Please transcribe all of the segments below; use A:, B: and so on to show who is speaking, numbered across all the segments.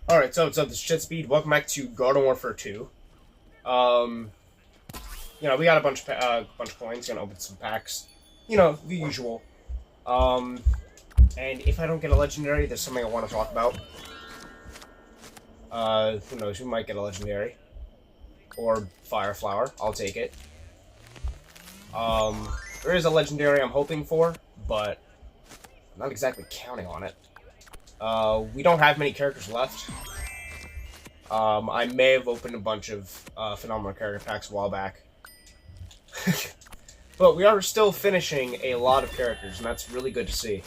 A: Alright, so what's up, this is Jettspeed. Welcome back to Garden Warfare 2. We got a bunch of coins, gonna open some packs. You know, the usual. And if I don't get a legendary, there's something I want to talk about. Who knows, we might get a legendary. Or fire flower, I'll take it. There is a legendary I'm hoping for, but I'm not exactly counting on it. We don't have many characters left. I may have opened a bunch of phenomenal character packs a while back. But we are still finishing a lot of characters, and that's really good to see.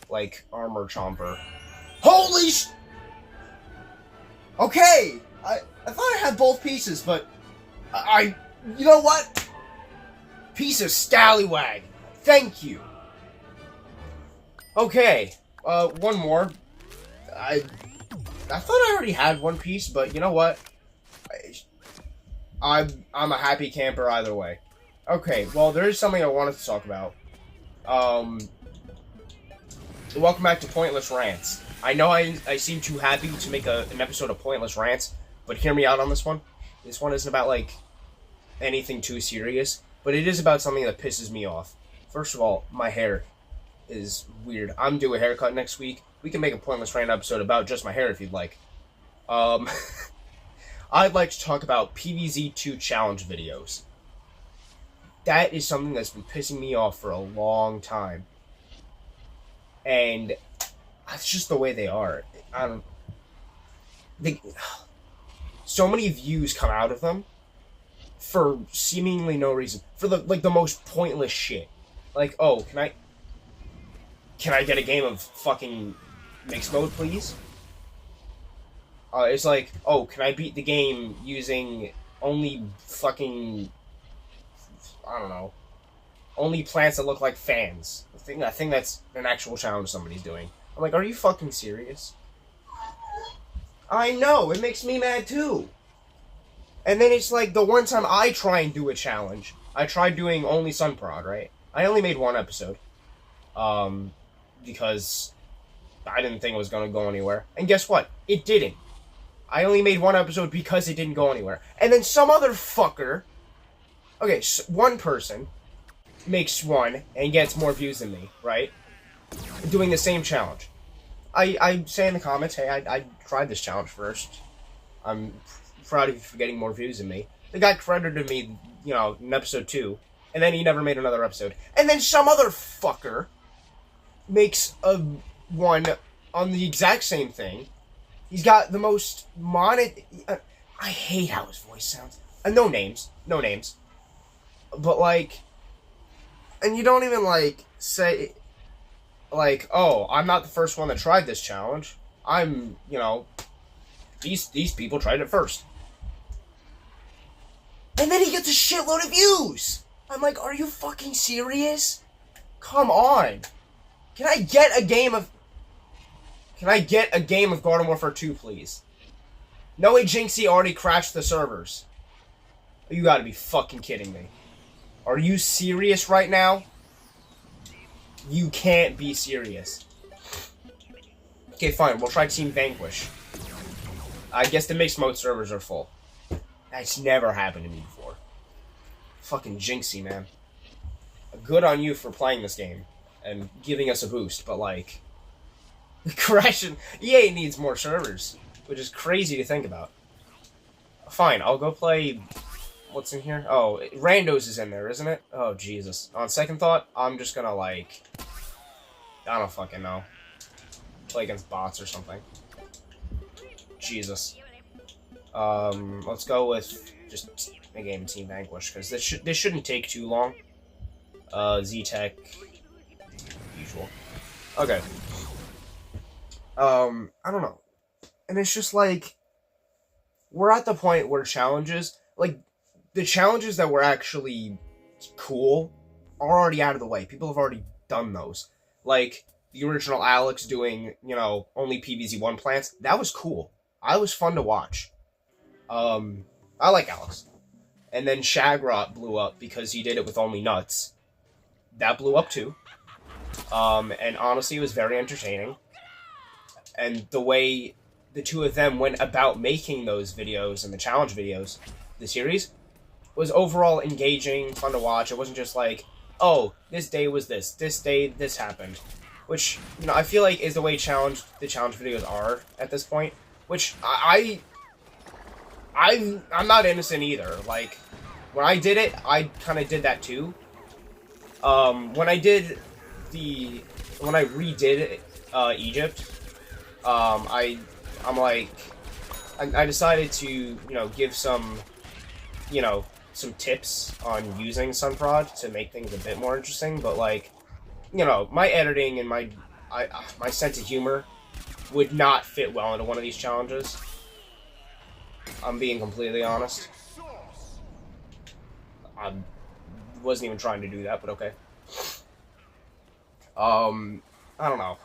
A: Like, Armor Chomper. Holy sh... Okay! I thought I had both pieces, but... You know what? Piece of scallywag. Thank you. Okay. One more. I thought I already had one piece, but you know what? I'm a happy camper either way. Okay, well, there is something I wanted to talk about. Welcome back to Pointless Rants. I know I seem too happy to make an episode of Pointless Rants, but hear me out on this one. This one isn't about, like, anything too serious, but it is about something that pisses me off. First of all, my hair is weird. I'm due a haircut next week. We can make a Pointless Rant episode about just my hair if you'd like. I'd like to talk about PvZ 2 challenge videos. That is something that's been pissing me off for a long time. And that's just the way they are. So many views come out of them for seemingly no reason. For the most pointless shit. Like, oh, can I get a game of fucking mixed mode, please? It's like, oh, can I beat the game using only fucking, I don't know, only plants that look like fans? I think that's an actual challenge somebody's doing. I'm like, are you fucking serious? I know, it makes me mad too. And then it's like, the one time I try and do a challenge, I tried doing only Sunprod, right? I only made one episode. Because I didn't think it was going to go anywhere. And guess what? It didn't. I only made one episode because it didn't go anywhere. And then some other fucker... Okay, so one person makes one and gets more views than me, right? Doing the same challenge. I say in the comments, hey, I tried this challenge first. I'm proud of you for getting more views than me. The guy credited me, you know, in episode 2. And then he never made another episode. And then some other fucker makes a one on the exact same thing. He's got the most I hate how his voice sounds. No names. But, like, and you don't even, like, say, like, oh, I'm not the first one that tried this challenge. I'm, you know, these people tried it first. And then he gets a shitload of views! I'm like, are you fucking serious? Come on. Can I get a game of Garden Warfare 2, please? No way Jinxie already crashed the servers. You gotta be fucking kidding me. Are you serious right now? You can't be serious. Okay, fine. We'll try Team Vanquish. I guess the mixed mode servers are full. That's never happened to me before. Fucking Jinxie, man. Good on you for playing this game and giving us a boost, but, like, crashing. EA needs more servers, which is crazy to think about. Fine, I'll go play. What's in here? Oh, Randos is in there, isn't it? Oh, Jesus. On second thought, I'm just gonna, like, I don't fucking know. Play against bots or something. Jesus. Let's go with just a game Team Vanquish, because this shouldn't take too long. Z-Tech. Usual. Okay. I don't know. And it's just like, we're at the point where challenges, like, the challenges that were actually cool are already out of the way. People have already done those. Like, the original Alex doing, you know, only PvZ 1 plants. That was cool. I was fun to watch. I like Alex. And then Shagrot blew up because he did it with only nuts. That blew up too. And honestly, it was very entertaining. and the way the two of them went about making those videos and the challenge videos, the series, was overall engaging, fun to watch. It wasn't just like, oh, this day was this day this happened, which, you know, I feel like is the way the challenge videos are at this point. Which I'm not innocent either. Like, when I did it, I kind of did that too. When I redid Egypt, I decided to, you know, give some tips on using Sunprod to make things a bit more interesting, but, like, you know, my editing and my sense of humor would not fit well into one of these challenges. I'm being completely honest. I wasn't even trying to do that, but okay. I don't know.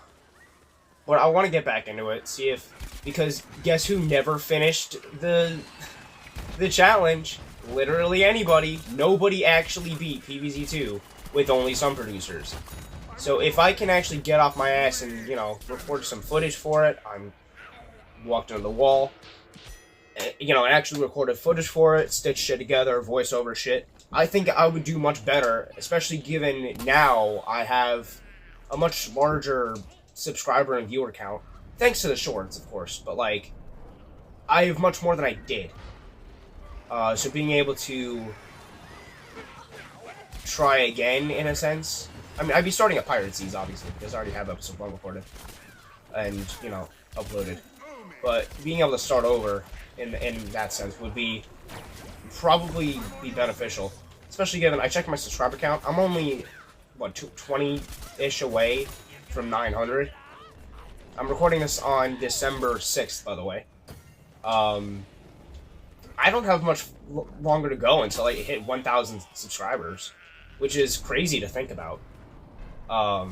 A: But I want to get back into it, see if... Because guess who never finished the challenge? Literally anybody. Nobody actually beat PvZ 2 with only some producers. So if I can actually get off my ass and, you know, record some footage for it, I'm walked into the wall, you know, and actually recorded footage for it, stitched shit together, voiceover shit, I think I would do much better, especially given now I have a much larger subscriber and viewer count, thanks to the shorts, of course, but, like, I have much more than I did. So being able to try again, in a sense, I mean, I'd be starting at Pirate Seas, obviously, because I already have episode 1 recorded, and, you know, uploaded, but being able to start over in that sense would probably be beneficial, especially given I checked my subscriber count. I'm only, what, 20-ish away from 900. I'm recording this on December 6th, by the way. I don't have much longer to go until I hit 1,000 subscribers, which is crazy to think about. I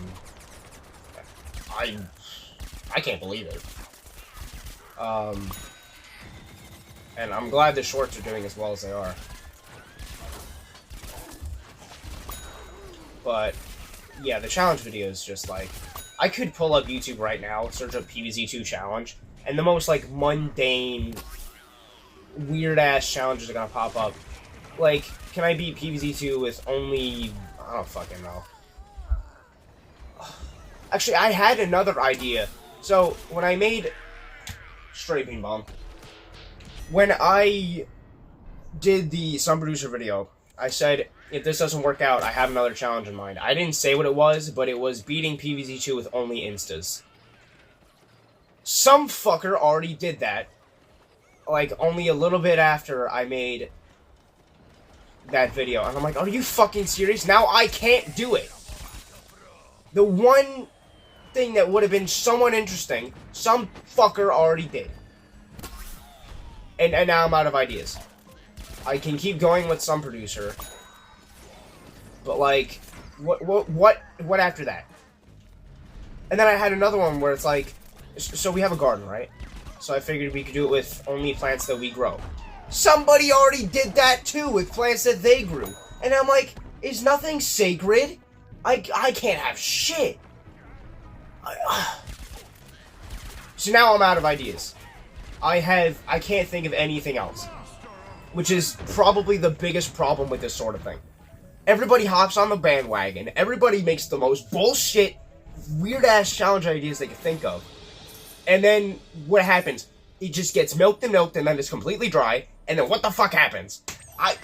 A: can't believe it. And I'm glad the shorts are doing as well as they are. But, yeah, the challenge video is just, like, I could pull up YouTube right now, search up PvZ 2 challenge, and the most, like, mundane, weird-ass challenges are gonna pop up. Like, can I beat PvZ 2 with only... I don't fucking know. Actually, I had another idea. So, when I made... Straight Bean Bomb. When I did the Sun Producer video, I said, if this doesn't work out, I have another challenge in mind. I didn't say what it was, but it was beating PvZ 2 with only instas. Some fucker already did that, like, only a little bit after I made that video. And I'm like, are you fucking serious? Now I can't do it. The one thing that would have been somewhat interesting, some fucker already did. And now I'm out of ideas. I can keep going with some producer, but, like, what after that? And then I had another one where it's like, so we have a garden, right? So I figured we could do it with only plants that we grow. Somebody already did that too with plants that they grew. And I'm like, is nothing sacred? I can't have shit. So now I'm out of ideas. I can't think of anything else. Which is probably the biggest problem with this sort of thing. Everybody hops on the bandwagon. Everybody makes the most bullshit, weird-ass challenge ideas they can think of. And then, what happens? It just gets milked, and then it's completely dry. And then what the fuck happens? And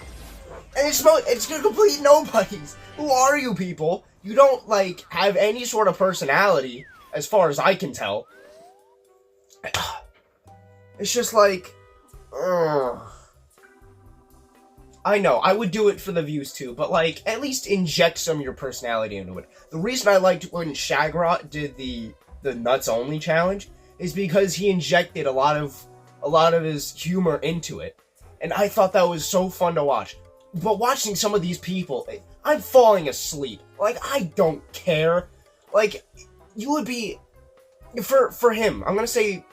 A: it's complete nobodies. Who are you people? You don't, like, have any sort of personality, as far as I can tell. It's just like... I know, I would do it for the views too, but, like, at least inject some of your personality into it. The reason I liked when Shagrot did the nuts only challenge is because he injected a lot of his humor into it. And I thought that was so fun to watch. But watching some of these people, I'm falling asleep. Like, I don't care. Like, you would be... For him, I'm gonna say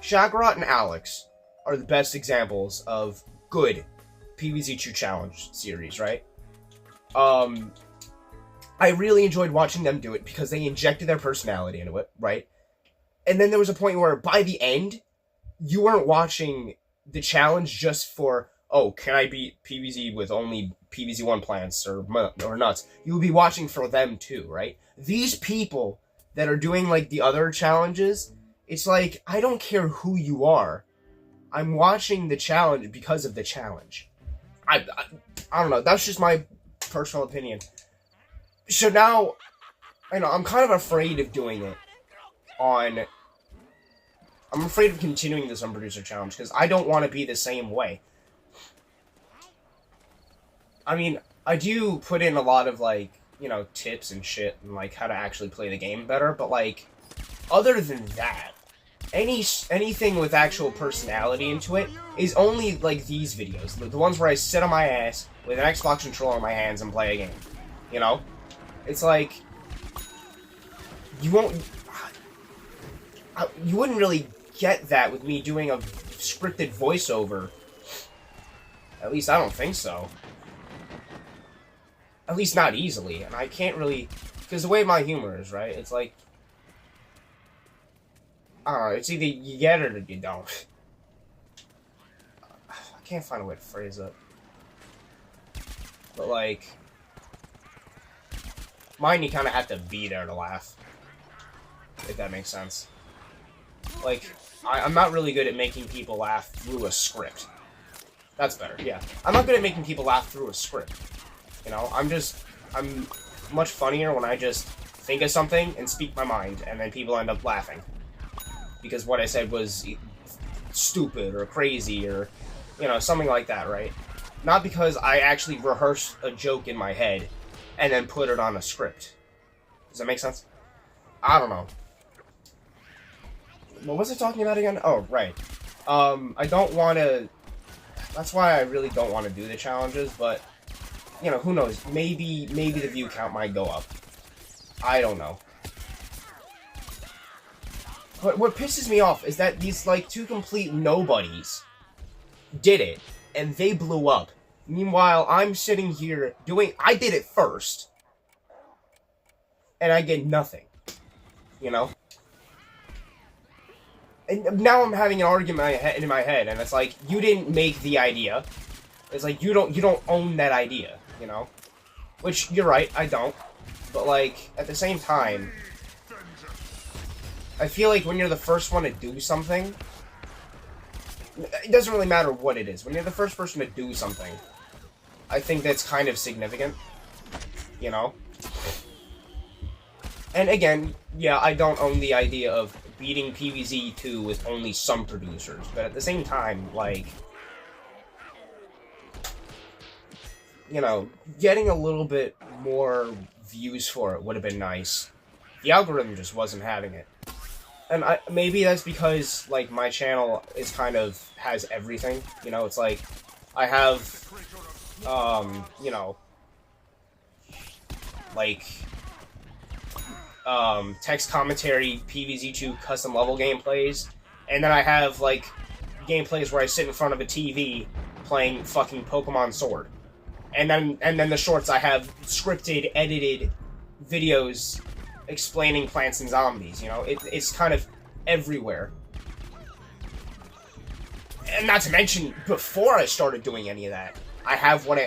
A: Shagrot and Alex are the best examples of good PvZ 2 challenge series, right? I really enjoyed watching them do it because they injected their personality into it, right? And then there was a point where by the end, you weren't watching the challenge just for, oh, can I beat PvZ with only PvZ 1 plants or nuts? You would be watching for them too, right? These people that are doing like the other challenges, it's like, I don't care who you are. I'm watching the challenge because of the challenge. I don't know. That's just my personal opinion. So now, I know, I'm kind of afraid of doing it on... I'm afraid of continuing this Unproducer Challenge, because I don't want to be the same way. I mean, I do put in a lot of, like, you know, tips and shit, and, like, how to actually play the game better, but, like, other than that, anything with actual personality into it is only, like, these videos. The ones where I sit on my ass with an Xbox controller in my hands and play a game. You know? It's like... You wouldn't really get that with me doing a scripted voiceover. At least I don't think so. At least not easily. And I can't really... Because the way my humor is, right? It's like... I don't know, it's either you get it or you don't. I can't find a way to phrase it. But, like... Mine, you kind of have to be there to laugh. If that makes sense. Like, I'm not really good at making people laugh through a script. That's better, yeah. I'm not good at making people laugh through a script. You know, I'm much funnier when I just think of something and speak my mind, and then people end up laughing. Because what I said was stupid or crazy or, you know, something like that, right? Not because I actually rehearse a joke in my head and then put it on a script. Does that make sense? I don't know. What was I talking about again? Oh, right. I don't want to... That's why I really don't want to do the challenges, but, you know, who knows? Maybe the view count might go up. I don't know. But what pisses me off is that these, like, two complete nobodies did it, and they blew up. Meanwhile, I'm sitting here doing... I did it first. And I get nothing. You know? And now I'm having an argument in my head, and it's like, you didn't make the idea. It's like, you don't own that idea, you know? Which, you're right, I don't. But, like, at the same time... I feel like when you're the first one to do something, it doesn't really matter what it is. When you're the first person to do something, I think that's kind of significant, you know? And again, yeah, I don't own the idea of beating PvZ 2 with only some producers, but at the same time, like, you know, getting a little bit more views for it would have been nice. The algorithm just wasn't having it. And maybe that's because, like, my channel is kind of, has everything, you know, it's like, I have, you know, like, text commentary, PvZ 2 custom level gameplays, and then I have, like, gameplays where I sit in front of a TV playing fucking Pokemon Sword. And then the shorts, I have scripted, edited videos explaining Plants and Zombies, you know? It's kind of everywhere. And not to mention, before I started doing any of that, I had what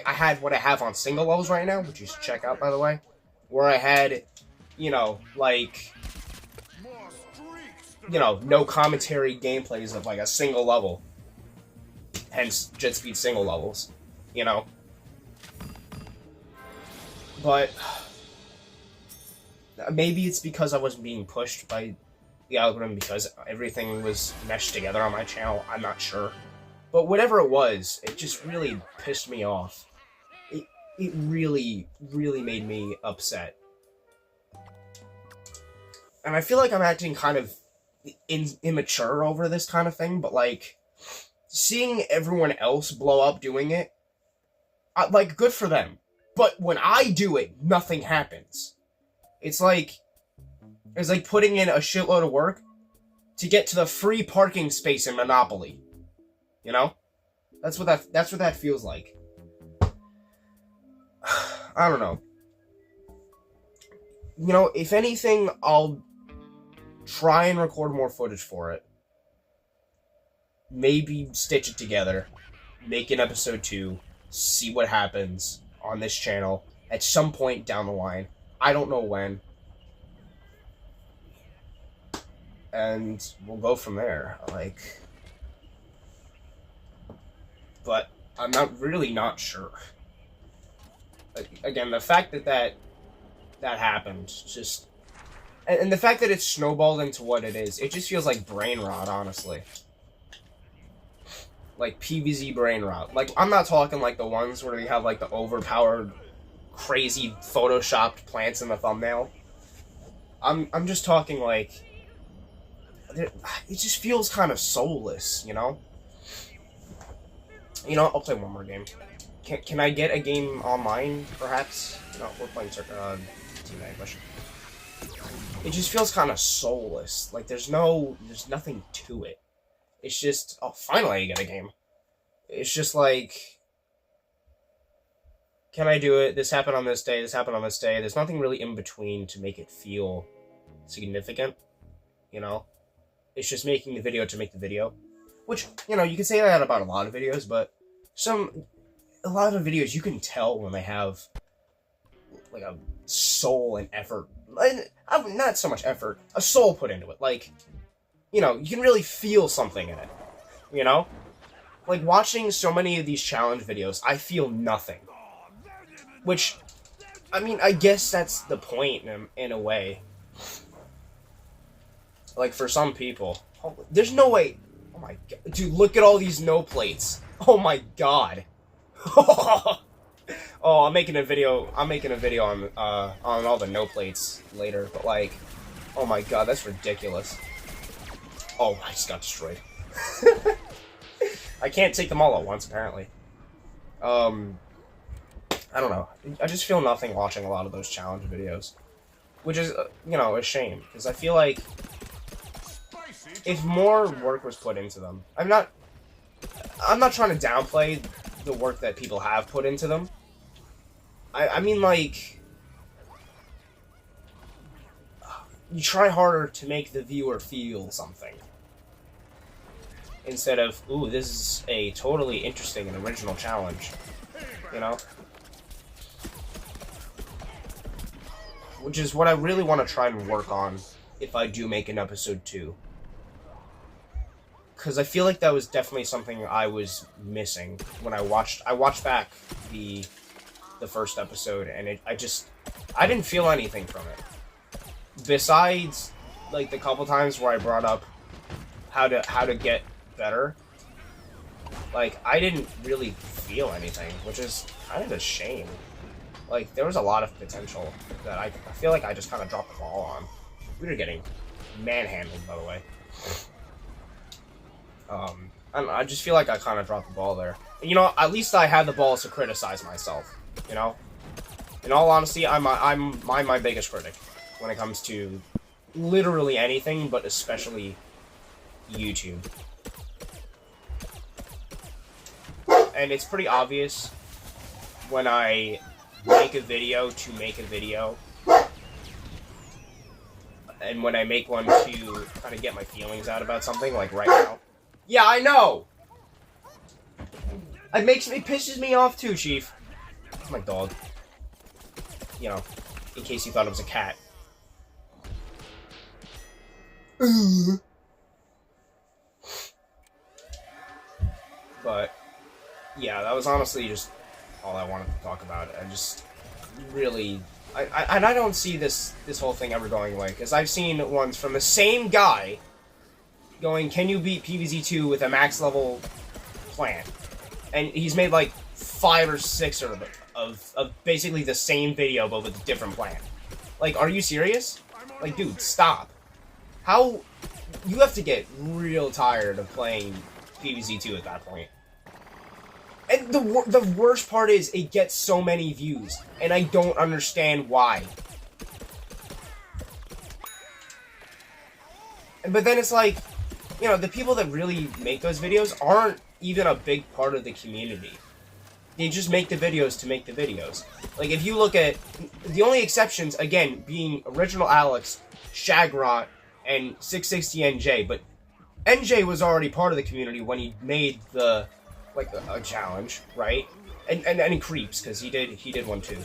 A: I have on single levels right now, which you should check out, by the way, where I had, you know, like, you know, no commentary gameplays of, like, a single level. Hence, JetSpeed single levels, you know? But maybe it's because I wasn't being pushed by the algorithm because everything was meshed together on my channel. I'm not sure. But whatever it was, it just really pissed me off. It really, really made me upset. And I feel like I'm acting kind of immature over this kind of thing, but, like, seeing everyone else blow up doing it, like, good for them. But when I do it, nothing happens. It's like putting in a shitload of work to get to the free parking space in Monopoly. You know? That's what that feels like. I don't know. You know, if anything, I'll try and record more footage for it. Maybe stitch it together, make an episode 2, see what happens on this channel at some point down the line. I don't know when. And we'll go from there. Like, but I'm not sure. Again, the fact that happened, just, and the fact that it's snowballed into what it is, it just feels like brain rot, honestly. Like PvZ brain rot. Like, I'm not talking like the ones where they have like the overpowered, crazy photoshopped plants in the thumbnail. I'm just talking like, it just feels kind of soulless, you know? You know, I'll play one more game. Can I get a game online, perhaps? No, we're playing Team English. It just feels kind of soulless. Like, there's nothing to it. It's just, oh, finally I get a game. It's just like, can I do it? This happened on this day, this happened on this day. There's nothing really in between to make it feel significant, you know? It's just making the video to make the video. Which, you know, you can say that about a lot of videos, but a lot of videos you can tell when they have, like, a soul and effort. Not so much effort, a soul put into it. Like, you know, you can really feel something in it, you know? Like, watching so many of these challenge videos, I feel nothing. Which, I mean, I guess that's the point in a way. Like, for some people, there's no way. Oh my god, dude, look at all these no plates. Oh my god. Oh, I'm making a video on all the no plates later, but like, oh my god, that's ridiculous. Oh, I just got destroyed. I can't take them all at once, apparently. I don't know. I just feel nothing watching a lot of those challenge videos. Which is, you know, a shame, because I feel like if more work was put into them, I'm not trying to downplay the work that people have put into them. I mean, like, you try harder to make the viewer feel something. Instead of, ooh, this is a totally interesting and original challenge. You know? Which is what I really want to try and work on if I do make an episode 2. Because I feel like that was definitely something I was missing when I watched back the first episode, and I didn't feel anything from it. Besides, like, the couple times where I brought up how to get better, like, I didn't really feel anything, which is kind of a shame. Like, there was a lot of potential that I feel like I just kind of dropped the ball on. We were getting manhandled, by the way. I don't know, I just feel like I kind of dropped the ball there. You know, at least I had the balls to criticize myself, you know? In all honesty, I'm my biggest critic when it comes to literally anything, but especially YouTube. And it's pretty obvious when I make a video to make a video, and when I make one to kind of get my feelings out about something, like right now. Yeah, I know! It pisses me off too, Chief. It's my dog. You know, in case you thought it was a cat. But, yeah, that was honestly just all I wanted to talk about. I just really... I don't see this whole thing ever going away, because I've seen ones from the same guy going, can you beat PvZ 2 with a max level plant? And he's made like 5 or 6 of basically the same video, but with a different plant. Like, are you serious? Like, dude, stop. How... You have to get real tired of playing PvZ 2 at that point. And the worst part is, it gets so many views, and I don't understand why. But then it's like, you know, the people that really make those videos aren't even a big part of the community. They just make the videos to make the videos. Like, if you look at... The only exceptions, again, being Original Alex, Shagrot, and 660 NJ, but NJ was already part of the community when he made the like a challenge, right? And he creeps because he did one too.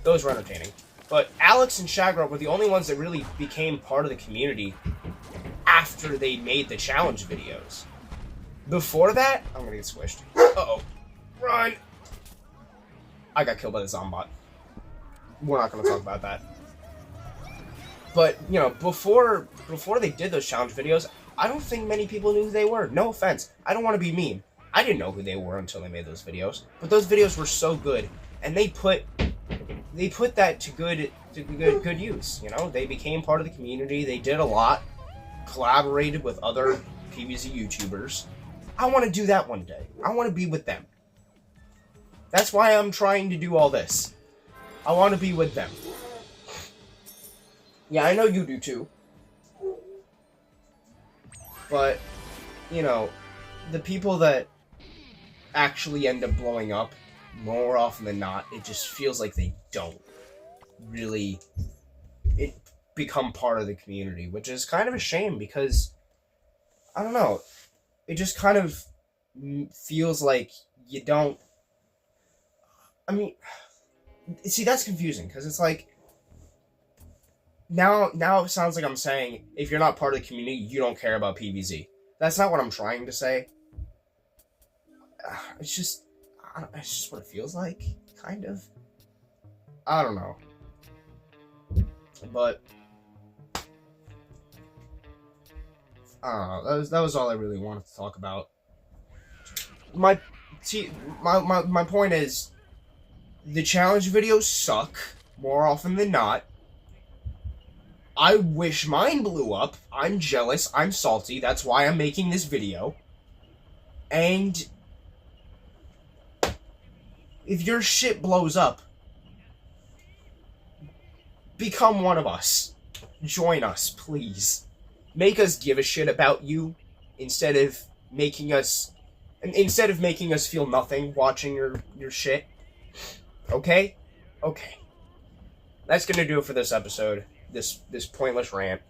A: Those were entertaining. But Alex and Shagra were the only ones that really became part of the community after they made the challenge videos. Before that, I'm gonna get squished. Uh-oh. Run! I got killed by the Zombot. We're not gonna talk about that. But, you know, before they did those challenge videos, I don't think many people knew who they were. No offense. I don't want to be mean. I didn't know who they were until they made those videos. But those videos were so good, and they put that to good use. You know, they became part of the community. They did a lot, collaborated with other PvZ YouTubers. I want to do that one day. I want to be with them. That's why I'm trying to do all this. I want to be with them. Yeah, I know you do too. But, you know, the people that actually end up blowing up, more often than not, it just feels like they don't really become part of the community, which is kind of a shame because, I don't know, it just kind of feels like you don't... I mean, see, that's confusing, because it's like, now it sounds like I'm saying, if you're not part of the community, you don't care about PvZ. That's not what I'm trying to say. It's just what it feels like, kind of. I don't know. But, I don't know, that was all I really wanted to talk about. My point is, the challenge videos suck, more often than not. I wish mine blew up. I'm jealous. I'm salty. That's why I'm making this video. And if your shit blows up, become one of us. Join us, please. Make us give a shit about you instead of making us feel nothing watching your shit. Okay? Okay. That's gonna do it for this episode. This pointless rant.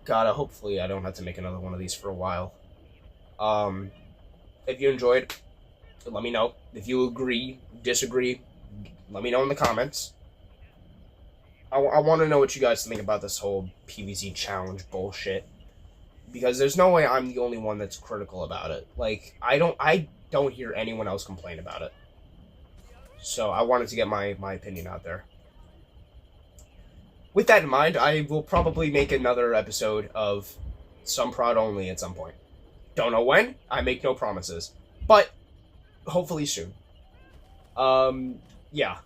A: God, hopefully I don't have to make another one of these for a while. If you enjoyed, let me know. If you agree, disagree, let me know in the comments. I want to know what you guys think about this whole PvZ challenge bullshit. Because there's no way I'm the only one that's critical about it. Like, I don't hear anyone else complain about it. So I wanted to get my opinion out there. With that in mind, I will probably make another episode of Some Prod Only at some point. Don't know when, I make no promises. But, hopefully soon. Yeah.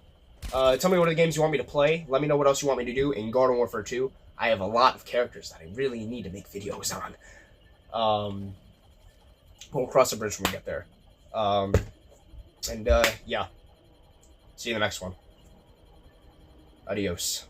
A: Tell me what other games you want me to play. Let me know what else you want me to do in Garden Warfare 2. I have a lot of characters that I really need to make videos on. We'll cross the bridge when we get there. Yeah. See you in the next one. Adios.